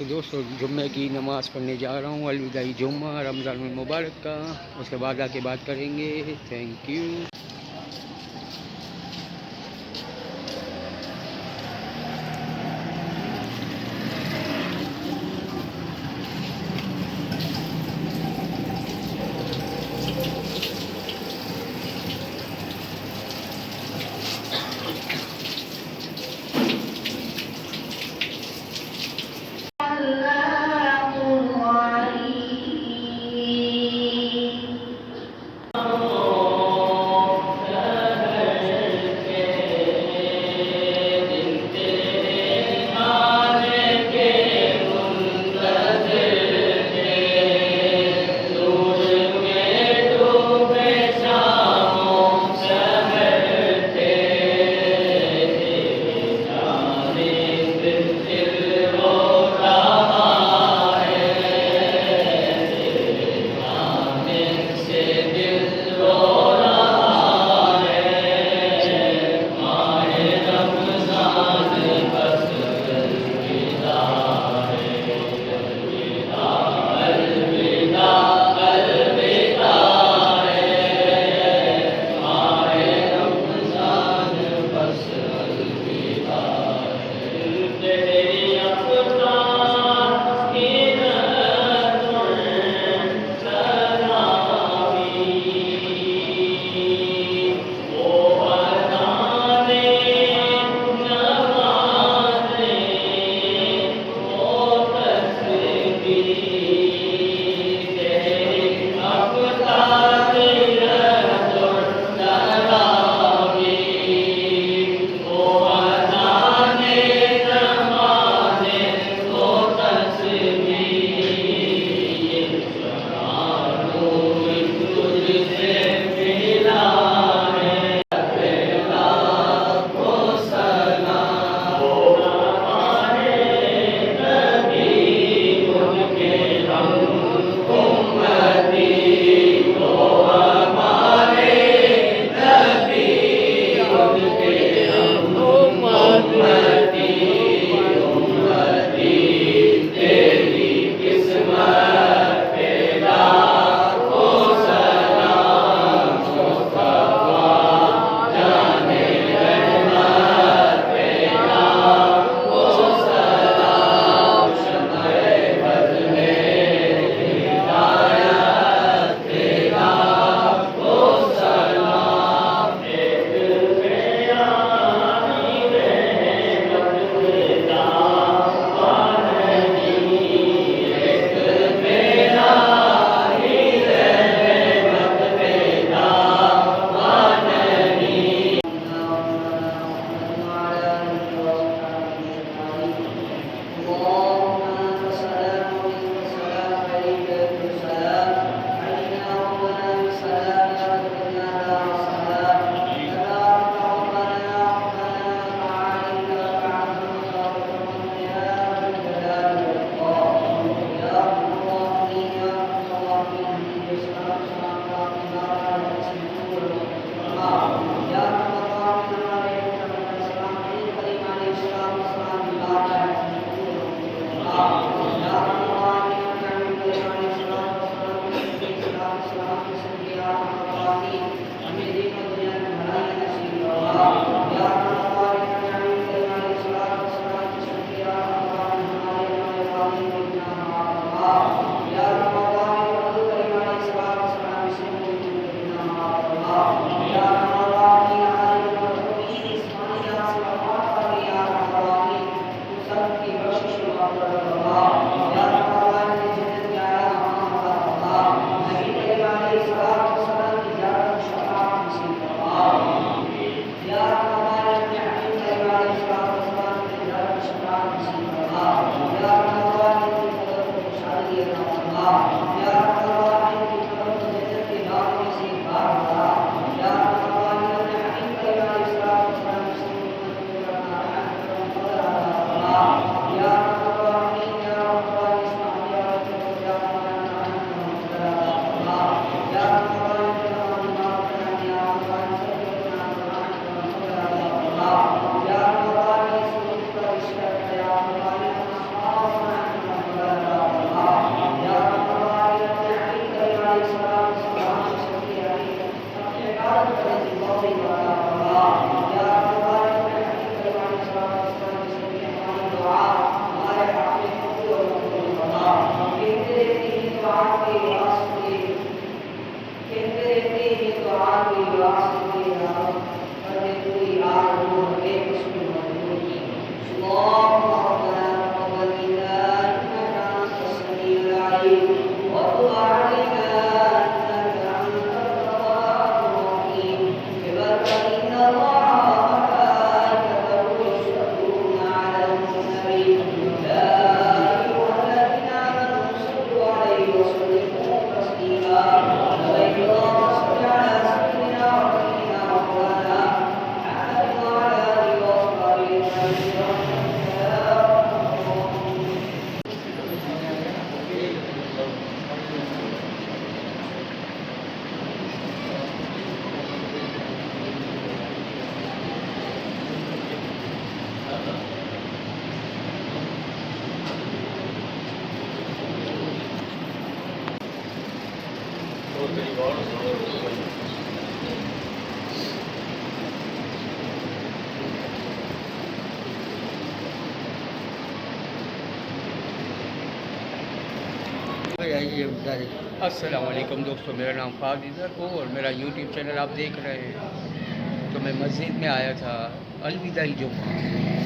تو دوستوں جمعے کی نماز پڑھنے جا رہا ہوں، الوداعی جمعہ رمضان المبارک کا، اس کے بعد آ کے بات کریں گے۔ Thank you. अस्सलाम वालेकुम दोस्तों, मेरा नाम फाजिदर हो और मेरा यूट्यूब चैनल आप देख रहे हैं। तो मैं मस्जिद में आया था अलविदाई जुम्मा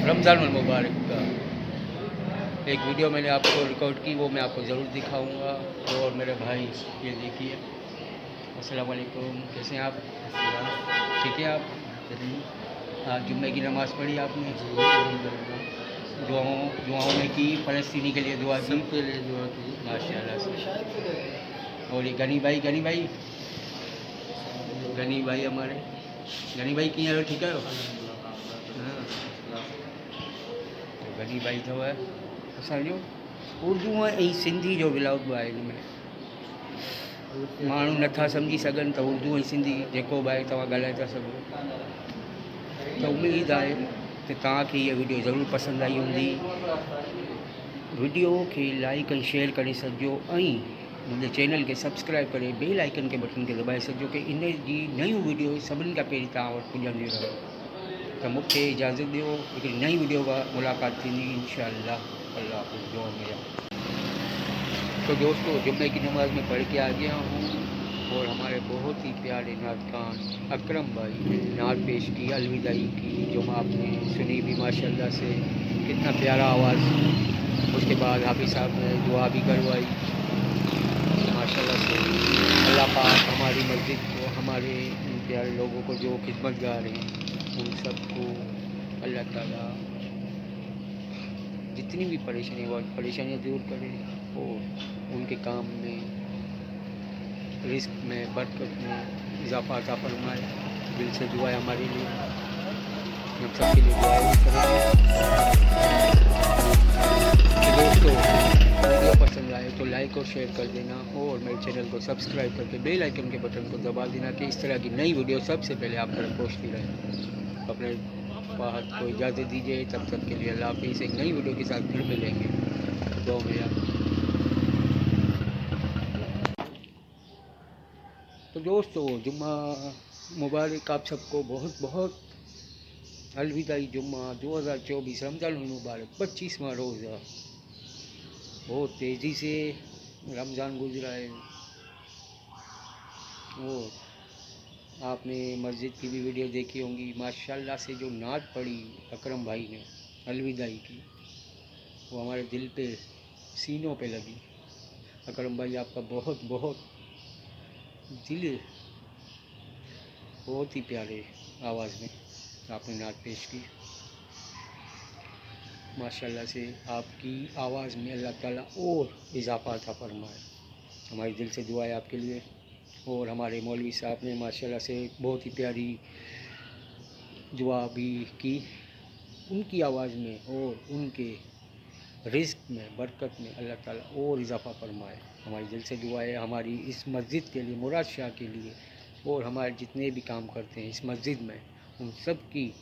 रमज़ान मुबारक का एक वीडियो मैंने आपको रिकॉर्ड की, वो मैं आपको ज़रूर दिखाऊंगा। और मेरे भाई ये देखिए। अस्सलाम वालेकुम, कैसे हैं आप? ठीक है आप? आज जुम्मे की नमाज़ पढ़ी आपने? दुआओं में की, फ़लस्तीनी के लिए दुआ की? माशाल्लाह से। और ये गनी भाई हमारे गनी भाई की यार, ठीक है। हाँ, तो गनी भाई तो है असांजो उर्दू ऐं सिंधी जो विलाउट आहे हिन में। माण्हू नथा सम्झी सघनि त उर्दू ऐं सिंधी जेको बि आहे तव्हां ॻाल्हाए था सघो। त उमेदु आहे त तव्हांखे इहा वीडियो ज़रूरु पसंदि आई हूंदी। वीडियो खे लाइक ऐं शेयर करे छॾिजो ऐं मुंहिंजे चैनल खे सब्सक्राइब करे बेल आइकन के बटन खे दॿाए छॾिजो कि इन जी नयूं वीडियो सभिनी खां पहिरीं तव्हां वटि पुॼंदी रहे। त मूंखे इजाज़त ॾियो, हिकिड़ी नई वीडियो का मुलाक़ात थींदी इंशाअल्लाह। अल्लाह हाफ़िज़, दुआ में। तो दोस्तों, जुम्मे की नमाज़ में पढ़ के आ गया हूँ और हमारे बहुत ही प्यारे नातखान अकरम भाई ने नात पेश की अलविदाई की, जो आपने सुनी भी माशाल्लाह से, कितना प्यारा आवाज़। उसके बाद हाफिज़ साहब ने दुआ भी करवाई माशाल्लाह से। अल्लाह पाक हमारी मस्जिद को, हमारे इन प्यारे लोगों को जो खिदमतगार हैं, उन सबको अल्लाह ताला जितनी भी परेशानियाँ दूर करें और उनके काम में, रिस्क में, बरकत में इजाफा अता फरमाए। दिल से दुआ है हमारे लिए, हम सबके लिए दुआ करें। तो दोस्तों, वीडियो पसंद आए तो लाइक और शेयर कर देना और मेरे चैनल को सब्सक्राइब करके बेल आइकन के बटन को दबा देना कि इस तरह की नई वीडियो सबसे पहले आप तक पहुँचती रहे। अपने बात को इजाज़त दीजिए, तब तक के लिए अल्लाह हाफ़िज़। एक नई वीडियो के साथ फिर मिलेंगे। दुआ में याद। तो दोस्तों, जुम्मा मुबारक आप सबको, बहुत बहुत अलविदाई जुम्मा 2024 रमज़ान मुबारक 25वां रोज़ा। बहुत तेज़ी से रमज़ान गुजरा है और आपने मस्जिद की भी वीडियो देखी होंगी। माशाल्लाह से जो नात पढ़ी अकरम भाई ने अलविदाई की, वो हमारे दिल पे, सीनों पे लगी। अकरम भाई, आपका बहुत बहुत दिल, बहुत ही प्यारे आवाज़ में आपने नात पेश की। माशाल्लाह से आपकी आवाज़ में अल्लाह ताला और इजाफा अता फरमाए। हमारी दिल से दुआ है आपके लिए। और हमारे मौलवी साहब ने माशाल्लाह से बहुत ही प्यारी दुआ भी की। उनकी आवाज़ में और उनके रिज़्क़ में, बरकत में अल्लाह ताला और इजाफा फरमाए। हमारी दिल से दुआ है हमारी इस मस्जिद के लिए, मुराद शाह के लिए, और हमारे जितने भी काम करते हैं इस मस्जिद में, उन सब की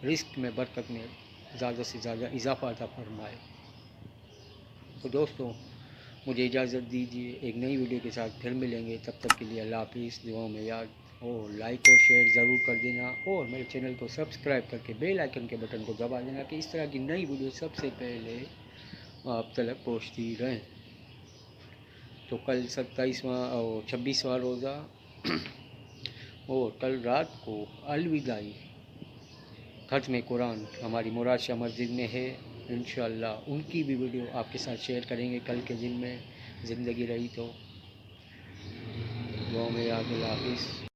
रिज़्क़ में, बरकत में ज़्यादा से ज़्यादा इजाफा अता फरमाए। तो दोस्तों, मुझे इजाज़त दीजिए, एक नई वीडियो के साथ फिर मिलेंगे। तब तक के लिए अल्लाह हाफ़िज़, दुआओं में याद। और लाइक और शेयर ज़रूर कर देना और मेरे चैनल को सब्सक्राइब करके बेल आइकन के बटन को दबा देना कि इस तरह की नई वीडियो सबसे पहले आप तक पहुँचती रहें। तो कल 27वां और 26वां रोज़ा और कल रात को अलविदाई ख़त्म कुरान हमारी मुराद शाह मस्जिद में है। इंशाअल्लाह उनकी भी वीडियो आपके साथ शेयर करेंगे कल के दिन में, ज़िंदगी रही तो। दुआ में याद। अल्लाह हाफ़िज़।